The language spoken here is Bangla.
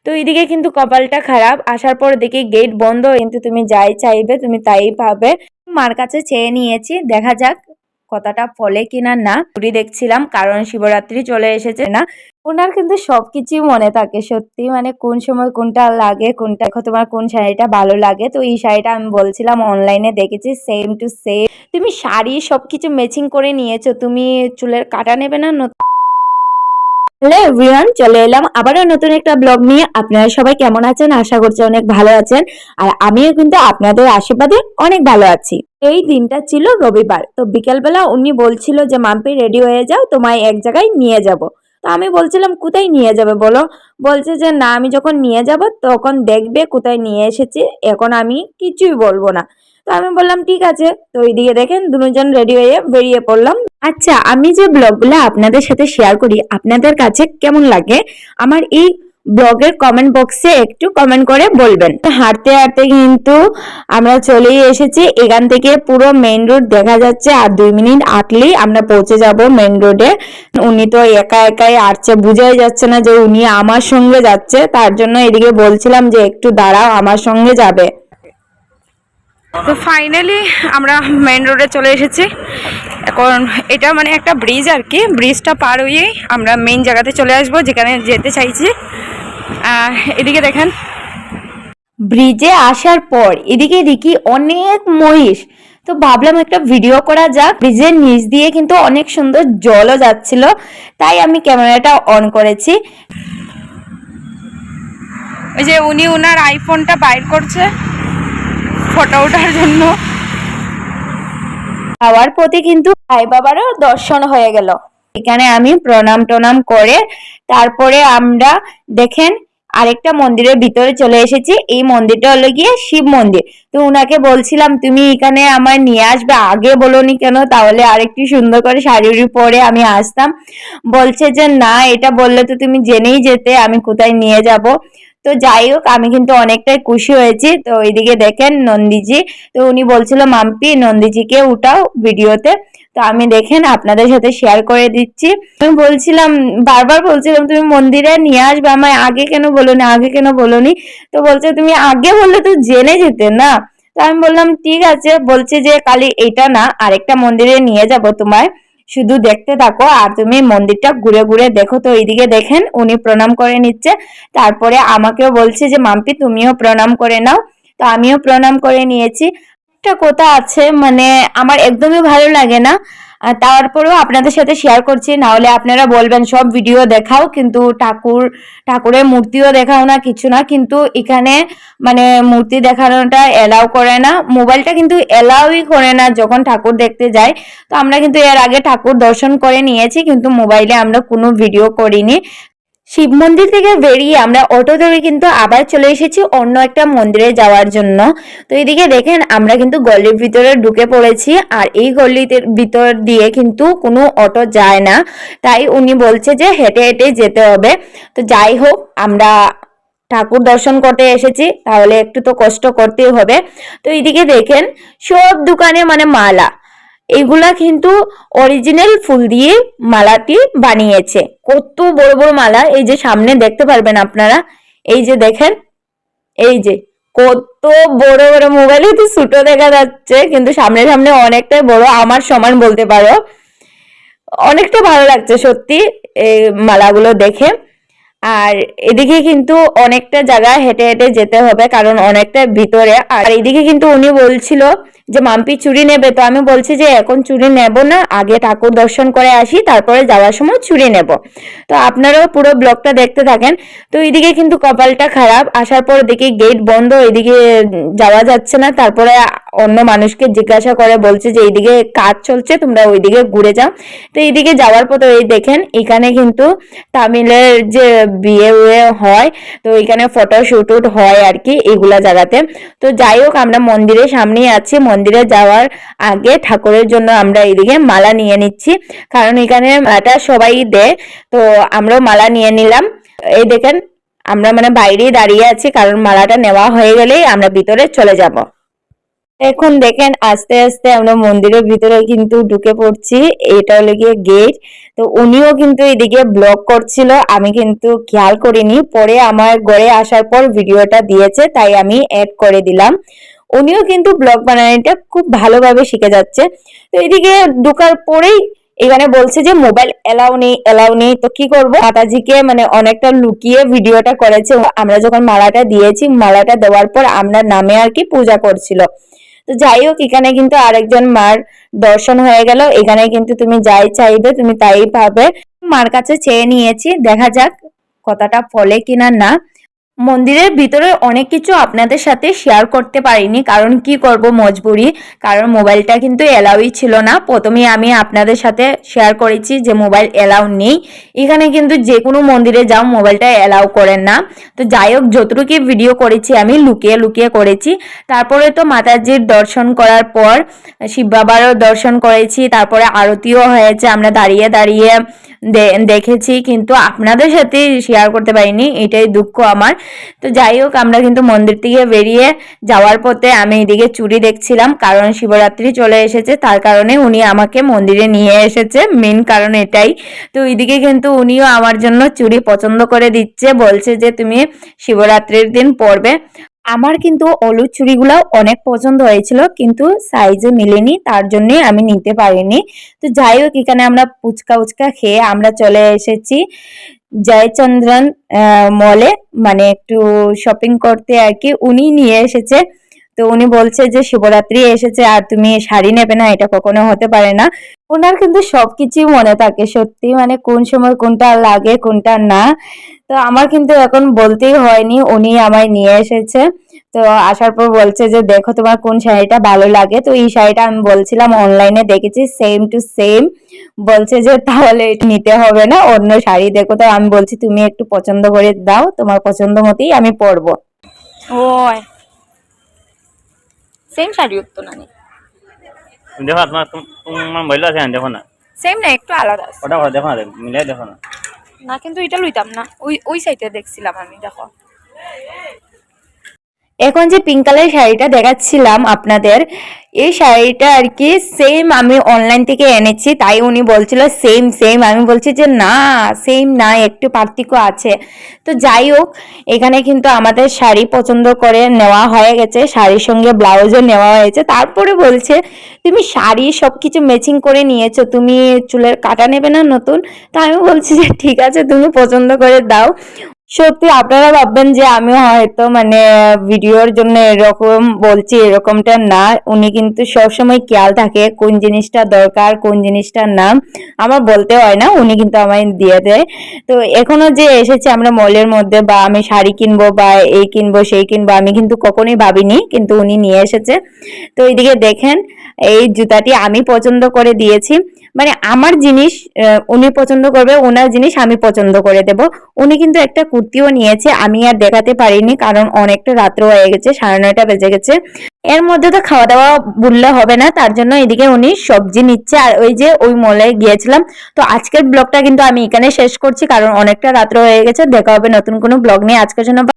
তো এইদিকে কিন্তু কপালটা খারাপ, আসার পর দেখি গেট বন্ধ, কিন্তু তুমি যাই চাইবে তুমি তাই পাবে। মার কাছে চেয়ে নিয়েছি, দেখা যাক কথাটা ফলে কিনা। না ঘুরি দেখছিলাম, কারণ শিবরাত্রি চলে এসেছে না। ওনার কিন্তু সবকিছু মনে থাকে সত্যি, মানে কোন সময় কোনটা লাগে, কোনটা দেখো তোমার কোন শাড়িটা ভালো লাগে। তো এই শাড়িটা আমি বলছিলাম অনলাইনে দেখেছি, সেম টু সেম। তুমি শাড়ি সবকিছু ম্যাচিং করে নিয়েছো, তুমি চুলের কাটা নেবে না? হ্যালো এভরিওয়ান, চলে এলাম আবারও নতুন একটা ব্লগ নিয়ে। আপনারা সবাই কেমন আছেন? আশা করছি অনেক ভালো আছেন, আর আমিও কিন্তু আপনাদের আশীর্বাদে অনেক ভালো আছি। এই দিনটা ছিল রবিবার, তো বিকেলবেলা উনি বলছিল যে মাম্পি রেডি হয়ে যাও, তোমায় এক জায়গায় নিয়ে যাব। তো আমি বলছিলাম কোথায় নিয়ে যাবে বলো? বলছে যে না, আমি যখন নিয়ে যাব তখন দেখবে কোথায় নিয়ে এসেছি, এখন আমি কিছুই বলবো না। তো আমি বললাম ঠিক আছে। তো এইদিকে দেখেন দুজন রেডি হয়ে বেরিয়ে পড়লাম। আচ্ছা, আমি যে ব্লগগুলো আপনাদের সাথে শেয়ার করি আপনাদের কাছে কেমন লাগে, আমার এই ব্লগের কমেন্ট বক্সে একটু কমেন্ট করে বলবেন। হাঁটতে হাঁটতে কিন্তু আমরা চলেই এসেছি, এখান থেকে পুরো মেইন রোড দেখা যাচ্ছে, আর 2 মিনিট হাঁটলেই আমরা পৌঁছে যাব মেইন রোডে। উনি তো একা একাই আসছে, বুঝাই যাচ্ছে না যে উনি আমার সঙ্গে যাচ্ছে, তার জন্য এদিকে বলছিলাম যে একটু দাঁড়াও, আমার সঙ্গে যাবে। তো ফাইনালি আমরা মেইন রোডে চলে এসেছি। এখন এটা মানে একটা ব্রিজ আর কি, ব্রিজটা পার হয়েই আমরা মেইন জায়গাতে চলে আসবো যেখানে যেতে চাইছি। এদিকে দেখেন, ব্রিজে আসার পর এদিকে দেখি অনেক মহিষ। তো ভাবলাম একটা ভিডিও করা যাক। ব্রিজের নিচ দিয়ে কিন্তু অনেক সুন্দর জলও যাচ্ছিল, তাই আমি ক্যামেরাটা অন করেছি। ওই যে উনি ওনার আইফোনটা বাইর করছে ফটো ওঠার জন্য। যাওয়ার পথে কিন্তু সাই বাবারও দর্শন হয়ে গেল। এখানে আমি প্রণাম টনাম করে তারপরে আমরা দেখেন আরেকটা মন্দিরের ভিতরে চলে এসেছি। এই মন্দিরটা হলো গিয়ে শিব মন্দির। তো উনাকে বলছিলাম তুমি এখানে আমার নিয়ে আসবে, আগে বলোনি কেন, তাহলে আরেকটু সুন্দর করে শাড়ি পরে আমি আসতাম। বলছে যে না, এটা বললে তো তুমি জেনেই যেতে আমি কোথায় নিয়ে যাব। তো যাই হোক, আমি কিন্তু অনেকটাই খুশি হয়েছি। তো এইদিকে দেখেন নন্দীজি, তো উনি বলছিল মাম্পি নন্দীজিকে উঠাও ভিডিওতে। তো আমি দেখেন আপনাদের সাথে শেয়ার করে দিচ্ছি। আমি বলছিলাম, বারবার বলছিলাম তুমি মন্দিরে নিয়ে আসবে, আমায় আগে কেন বলোনি, আগে কেন বলোনি। তো বলছে তুমি আগে বললে তো জেনে যেতে না। তো আমি বললাম ঠিক আছে। বলছে যে কালি এটা না, আরেকটা মন্দিরে নিয়ে যাব তোমায়, শুধু দেখতে থাকো আর তুমি মন্দিরটা ঘুরে ঘুরে দেখো। তো এইদিকে দেখেন উনি প্রণাম করে নিচ্ছে, তারপরে আমাকেও বলছে যে মাম্পি তুমিও প্রণাম করে নাও। তো আমিও প্রণাম করে নিয়েছি। একটা কথা আছে, মানে আমার একদমই ভালো লাগে না, তারপরেও আপনাদের সাথে শেয়ার করছি, না হলে আপনারা বলবেন সব ভিডিও দেখাও কিন্তু ঠাকুরের মূর্তিও দেখাও না, কিছু না। কিন্তু এখানে মানে মূর্তি দেখানোটা এলাও করে না, মোবাইলটা কিন্তু এলাওই করে না যখন ঠাকুর দেখতে যাই। তো আমরা কিন্তু এর আগে ঠাকুর দর্শন করে নিয়েছি, কিন্তু মোবাইলে আমরা কোনো ভিডিও করিনি। শিব মন্দির থেকে বেরিয়ে আমরা অটো ধরে কিন্তু আবার চলে এসেছি অন্য একটা মন্দিরে যাওয়ার জন্য। তো এদিকে দেখেন আমরা কিন্তু গলির ভিতরে ঢুকে পড়েছি, আর এই গলির ভিতর দিয়ে কিন্তু কোনো অটো যায় না, তাই উনি বলছে যে হেঁটে হেঁটে যেতে হবে। তো যাই হোক, আমরা ঠাকুর দর্শন করতে এসেছি, তাহলে একটু তো কষ্ট করতেই হবে। তো এইদিকে দেখেন সব দোকানে মানে মালা, এগুলা কিন্তু অরিজিনাল ফুল দিয়ে মালাটি বানিয়েছে। কত বড় বড় মালা, এই যে সামনে দেখতে পারবেন আপনারা, এই যে দেখেন, এই যে কত বড় বড়। মোবাইলে তো ছোট দেখা যাচ্ছে, কিন্তু সামনে সামনে অনেকটাই বড়, আমার সমান বলতে পারো। অনেকটা ভালো লাগছে সত্যি এই মালাগুলো দেখে। আর এদিকে কিন্তু অনেকটা জায়গা হেঁটে হেঁটে যেতে হবে, কারণ অনেকটা ভিতরে। আর এদিকে কিন্তু উনি বলছিল যে মাম্পি চুড়ি নেবে, তো আমি বলছি যে এখন চুড়ি নেব না, আগে ঠাকুর দর্শন করে আসি, তারপরে যাওয়ার সময় চুড়ি নেব। তো আপনারাও পুরো ব্লগটা দেখতে থাকেন। তো এদিকে কিন্তু কপালটা খারাপ, আসার পর দেখি গেট বন্ধ, এদিকে যাওয়া যাচ্ছে না। তারপরে অন্য মানুষকে জিজ্ঞাসা করে বলছে যে এইদিকে কাজ চলছে, তোমরা ওইদিকে ঘুরে যাও। তো এইদিকে যাওয়ার পর এই দেখেন এখানে কিন্তু তামিলের যে বিয়ে হয়, তো এখানে ফটো শুট হয় আর কি এগুলা জায়গাতে। তো যাই হোক, আমরা মন্দিরের সামনেই আছি, মন্দিরে যাওয়ার আগে ঠাকুরের জন্য আমরা এইদিকে মালা নিয়ে নিচ্ছি, কারণ এখানে মালাটা সবাই দেয়। তো আমরাও মালা নিয়ে নিলাম। এই দেখেন আমরা মানে বাইরেই দাঁড়িয়ে আছি, কারণ মালাটা নেওয়া হয়ে গেলেই আমরা ভিতরে চলে যাব। এখন দেখেন আস্তে আস্তে আমরা মন্দিরের ভিতরে কিন্তু ঢুকে পড়ছি। এটা হলো গিয়ে গেট। তো উনিও কিন্তু এদিকে ব্লগ করছিল, আমি কিন্তু খেয়াল করিনি, পরে আমার ঘরে আসার পর ভিডিওটা দিয়েছে তাই আমি অ্যাড করে দিলাম। উনিও কিন্তু ব্লগ বানানোটা খুব ভালোভাবে শিখে যাচ্ছে। তো এদিকে ঢোকার পরেই এখানে বলছে যে মোবাইল এলাও নেই, তো কি করব, মাতাজিকে মানে অনেকটা লুকিয়ে ভিডিওটা করেছে। আমরা যখন মালাটা দিয়েছি, মালাটা দেওয়ার পর আমরা নামে আর কি পূজা করছিল। তো যাই হোক, এখানে কিন্তু আরেকজন মার দর্শন হয়ে গেল। এখানে কিন্তু তুমি যাই চাইবে তুমি তাই পাবে। মার কাছে চেয়ে নিয়েছি, দেখা যাক কথাটা ফলে কিনা না। মন্দিরের ভিতরে অনেক কিছু আপনাদের সাথে শেয়ার করতে পারিনি, কারণ কি করব, মজবুরি, কারণ মোবাইলটা কিন্তু এলাউই ছিল না। প্রথমে আমি আপনাদের সাথে শেয়ার করেছি যে মোবাইল এলাউ নেই, এখানে কিন্তু যে কোনো মন্দিরে যাও মোবাইলটা এলাউ করেন না। তো যাই হোক, যতটুকু ভিডিও করেছি আমি লুকিয়ে লুকিয়ে করেছি। তারপরে তো মাতাজির দর্শন করার পর শিব বাবারও দর্শন করেছি, তারপরে আরতিও হয়েছে, আমরা দাঁড়িয়ে দাঁড়িয়ে দেখেছি, কিন্তু আপনাদের সাথে শেয়ার করতে পারিনি, এটাই দুঃখ আমার। তো যাই হোক, আমরা কিন্তু মন্দির থেকে বেরিয়ে যাওয়ার পথে আমি এদিকে চুড়ি দেখছিলাম, কারণ শিবরাত্রি চলে এসেছে, তার কারণে উনি আমাকে মন্দিরে নিয়ে এসেছে, মেন কারণ এটাই। তো এদিকে কিন্তু উনিও আমার জন্য চুড়ি পছন্দ করে দিচ্ছে, বলছে যে তুমি শিবরাত্রির দিন পরবে। আমার কিন্তু হলুদ চুড়িগুলো অনেক পছন্দ হয়েছিল, কিন্তু সাইজে মিলেনি, তার জন্য আমি নিতে পারিনি। তো যাই হোক, এখানে আমরা ফুচকা উচকা খেয়ে আমরা চলে এসেছি জয়চন্দ্রন মলে, মানে একটু শপিং করতে আর কি। উনি নিয়ে এসেছে, তো উনি বলছে যে শিবরাত্রি এসেছে আর তুমি শাড়ি নেবে না, এটা কখনো হতে পারে না। ওনার কিন্তু সবকিছুই মনে থাকে সত্যি, মানে কোন সময় কোনটা লাগে কোনটা না। তো আমার কিন্তু এখন বলতেই হয়নি, উনি আমায় নিয়ে এসেছে। তো আসার পর বলছে যে দেখো তোমার কোন শাড়িটা ভালো লাগে। তো এই শাড়িটা আমি বলছিলাম অনলাইনে দেখেছি সেম টু সেম, বলছে যে তাহলে এটা নিতে হবে না, অন্য শাড়ি দেখো। তো আমি বলছি তুমি একটু পছন্দ করে দাও, তোমার পছন্দ মতোই আমি পরবো। ওই সেম শাড়ি তো না देखो तुम्हारा তোমার মহিলা আছে দেখো না, সেম না, একটু আলাদা আছে। ওটা দেখো না, মিলাই দেখো না। না কিন্তু এটা লইতাম না, ওই ওই সাইডে দেখছিলাম আমি, দেখো। এখন যে পিঙ্ক কালার শাড়িটা দেখাচ্ছিলাম আপনাদের, এই শাড়িটা আর কি সেম আমি অনলাইন থেকে এনেছি, তাই উনি বলছিল সেম সেম, আমি বলছি যে না সেম না, একটু পার্থক্য আছে। তো যাই হোক, এখানে কিন্তু আমাদের শাড়ি পছন্দ করে নেওয়া হয়ে গেছে, শাড়ির সঙ্গে ব্লাউজও নেওয়া হয়েছে। তারপরে বলছে তুমি শাড়ি সবকিছু ম্যাচিং করে নিয়েছো, তুমি চুলের কাটা নেবে না নতুন? তো আমি বলছি যে ঠিক আছে তুমি পছন্দ করে দাও। সত্যি আপনারা ভাববেন যে আমি হয়তো মানে ভিডিওর জন্য এরকম বলছি, এরকমটা না। উনি কিন্তু সবসময় খেয়াল থাকে কোন জিনিসটা দরকার কোন জিনিসটা না, আমার বলতে হয় না, উনি কিন্তু আমায় দিয়ে দেয়। তো এখনো যে এসেছে আমরা মলের মধ্যে, বা আমি শাড়ি কিনবো বা এই কিনবো সেই কিনবো, আমি কিন্তু কখনোই ভাবিনি, কিন্তু উনি নিয়ে এসেছে। তো এইদিকে দেখেন, এই জুতাটি আমি পছন্দ করে দিয়েছি, মানে আমার জিনিস উনি পছন্দ করবে, ওনার জিনিস আমি পছন্দ করে দেব। উনি কিন্তু একটা কুর্তিও নিয়েছে, আমি আর দেখাতে পারিনি কারণ অনেকটা রাত্র হয়ে গেছে, 9:30 বেজে গেছে। এর মধ্যে তো খাওয়া দাওয়া বললে হবে না, তার জন্য এদিকে উনি সবজি নিচ্ছে, আর ওই যে ওই মলে গিয়েছিলাম। তো আজকের ব্লগটা কিন্তু আমি এখানে শেষ করছি, কারণ অনেকটা রাত্র হয়ে গেছে। দেখা হবে নতুন কোনো ব্লগ নিয়ে, আজকের জন্য